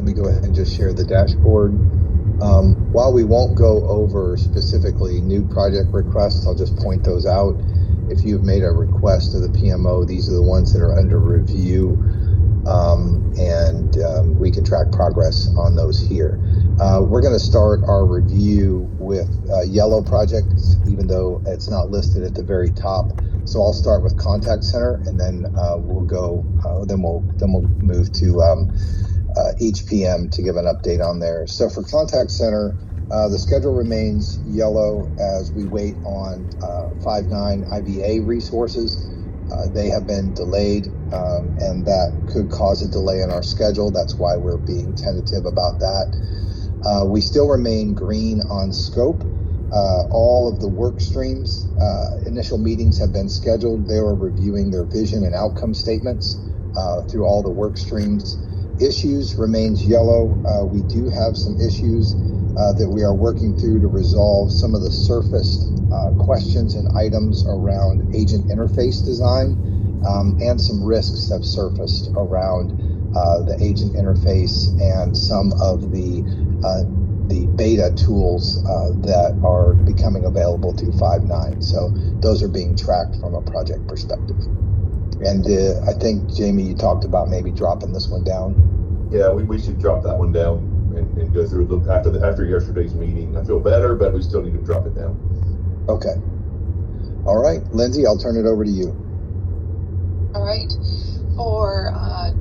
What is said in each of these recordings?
me go ahead and just share the dashboard. While we won't go over specifically new project requests, I'll just point those out. If you've made a request to the PMO, these are the ones that are under review, and we can track progress on those here. We're going to start our review with yellow projects, even though it's not listed at the very top. So I'll start with contact center, and then we'll go. Then we'll move to each PM to give an update on there. So for contact center, the schedule remains yellow as we wait on 5.9 IVA resources. They have been delayed, and that could cause a delay in our schedule. That's why we're being tentative about that. We still remain green on scope. All of the work streams, initial meetings have been scheduled. They are reviewing their vision and outcome statements through all the work streams. Issues remains yellow. We do have some issues that we are working through to resolve some of the surfaced questions and items around agent interface design, and some risks have surfaced around the agent interface and some of the beta tools that are becoming available through 5.9. So those are being tracked from a project perspective. And I think, Jamie, you talked about maybe dropping this one down. Yeah, we should drop that one down and go through it after yesterday's meeting. I feel better, but we still need to drop it down. Okay. All right, Lindsay, I'll turn it over to you. All right. For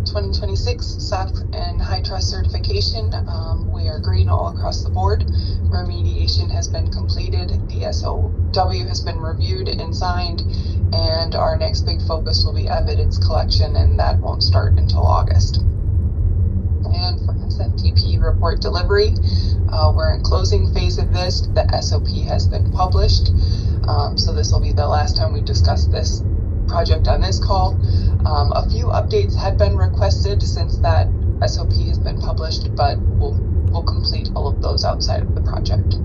2026 SAP and HITRUST certification, we are green all across the board. Remediation has been completed, the SOW has been reviewed and signed, and our next big focus will be evidence collection, and that won't start until August. And for SFTP report delivery, we're in closing phase of this. The SOP has been published, so this will be the last time we discuss this project on this call. A few updates had been requested since that SOP has been published, but we'll complete all of those outside of the project.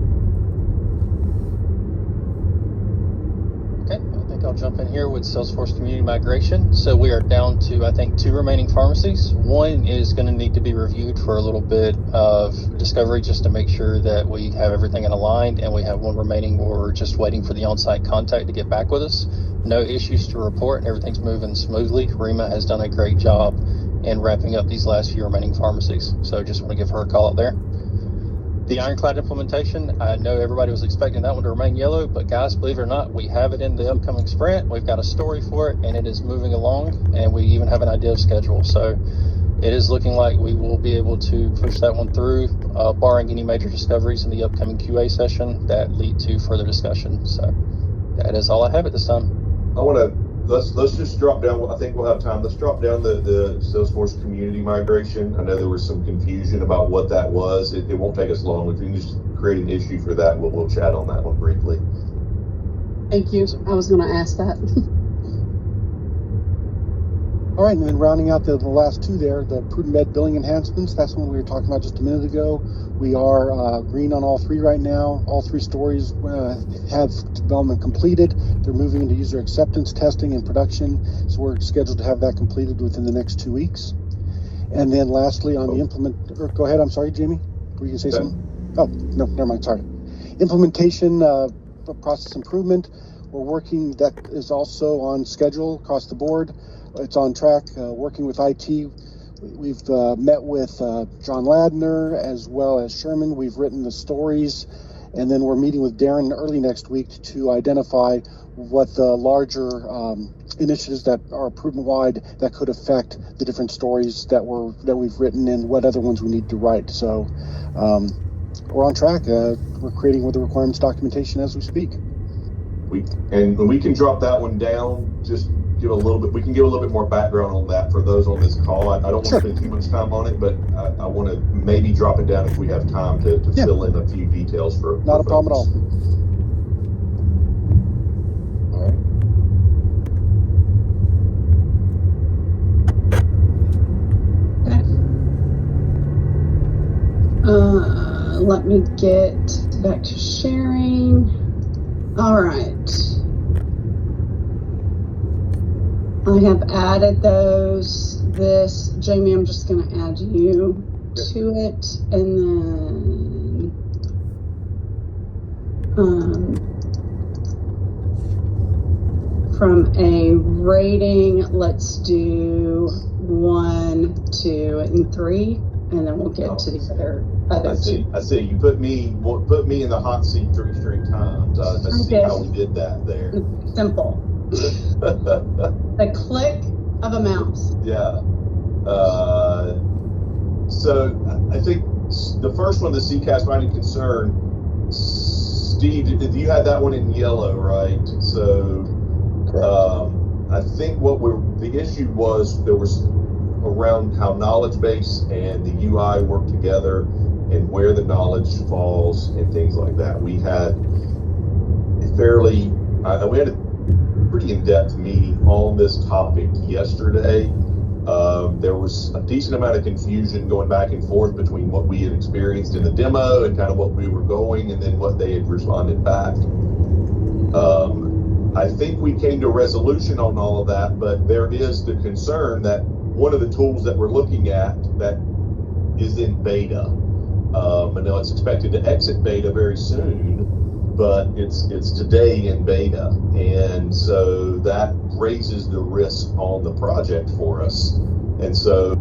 Okay, I think I'll jump in here with Salesforce Community Migration. So we are down to, I think, 2 remaining pharmacies. One is going to need to be reviewed for a little bit of discovery just to make sure that we have everything aligned, and we have one remaining where we're just waiting for the on-site contact to get back with us. No issues to report. Everything's moving smoothly. Rima has done a great job in wrapping up these last few remaining pharmacies. So just want to give her a call out there. The Ironclad implementation, I know everybody was expecting that one to remain yellow, but guys, believe it or not, we have it in the upcoming sprint. We've got a story for it, and it is moving along, and we even have an idea of schedule. So it is looking like we will be able to push that one through, barring any major discoveries in the upcoming QA session that lead to further discussion. So that is all I have at this time. Let's just drop down. I think we'll have time. Let's drop down the Salesforce community migration. I know there was some confusion about what that was. It won't take us long. If you can just create an issue for that, we'll chat on that one briefly. Thank you. I was going to ask that. All right, and then rounding out the last 2 there, the Prudent Med billing enhancements. That's one we were talking about just a minute ago. We are green on all 3 right now. All 3 stories have development completed. They're moving into user acceptance testing and production, so we're scheduled to have that completed within the next 2 weeks. And then lastly, on the go ahead, I'm sorry, Jamie, were you going to say something? Oh, no, never mind, sorry. Implementation, process improvement, we're working, that is also on schedule across the board. It's on track, working with IT. We've met with John Ladner as well as Sherman. We've written the stories, and then we're meeting with Darren early next week to identify what the larger initiatives that are Prudent-wide that could affect the different stories that we've written and what other ones we need to write. So we're on track. We're creating with the requirements documentation as we speak. We can drop that one down. Just give a little bit. We can give a little bit more background on that for those on this call. I don't want to spend too much time on it, but I want to maybe drop it down if we have time to fill in a few details for. Not a problem at all. Let me get back to sharing. All right. I have added this Jamie, I'm just going to add you to it, and then from a rating, let's do 1, 2, and 3, and then we'll get to the other two. I see. You put me in the hot seat 3 straight times. I see did. how we did that there. Simple. The click of a mouse. Yeah. So I think the first one, the CCAS finding concern, Steve, you had that one in yellow, right? So I think the issue was there was around how knowledge base and the UI work together and where the knowledge falls and things like that. We had a pretty in-depth meeting on this topic yesterday. There was a decent amount of confusion going back and forth between what we had experienced in the demo and kind of what we were going and then what they had responded back. I think we came to a resolution on all of that, but there is the concern that one of the tools that we're looking at that is in beta, I know it's expected to exit beta very soon, but it's today in beta, and so that raises the risk on the project for us. And so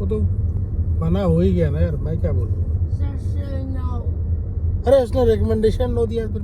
तो मना हो ही गया ना यार, मैं क्या बोलूं। अरे उसने रिकमेंडेशन नो दिया तो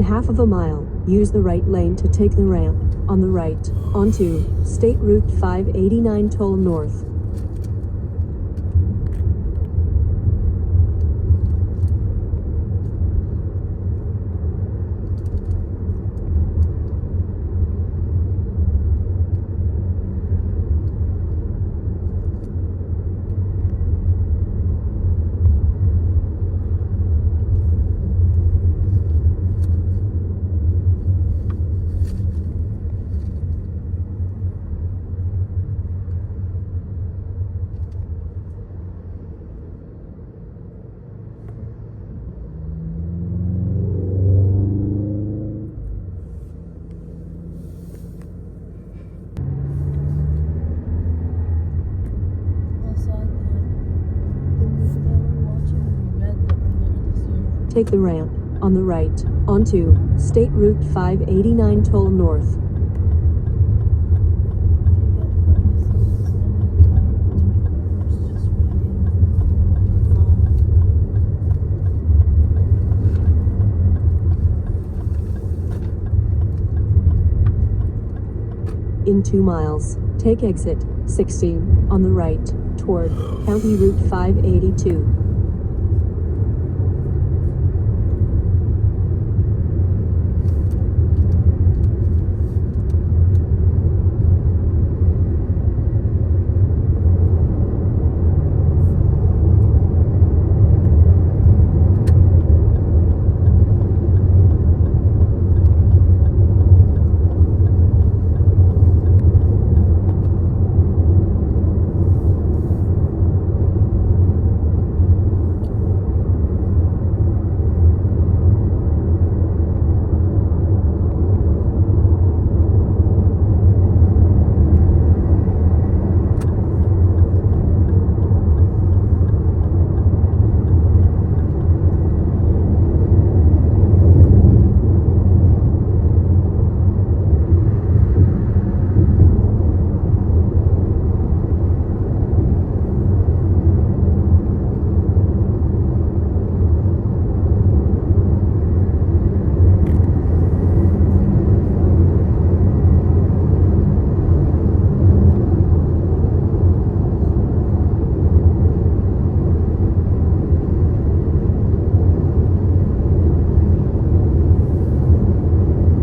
half of a mile, use the right lane to take the ramp on the right onto State Route 589 Toll North. Take the ramp on the right onto State Route 589 Toll North. In 2 miles, take exit 16 on the right toward County Route 582.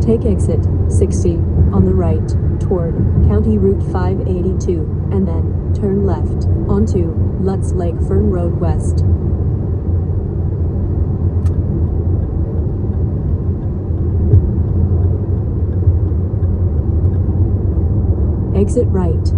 Take exit 60 on the right toward County Route 582 and then turn left onto Lutz Lake Fern Road West. Exit right.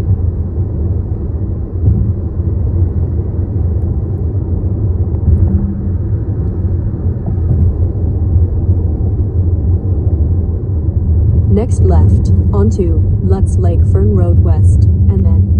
Next left onto Lutz Lake Fern Road West, and then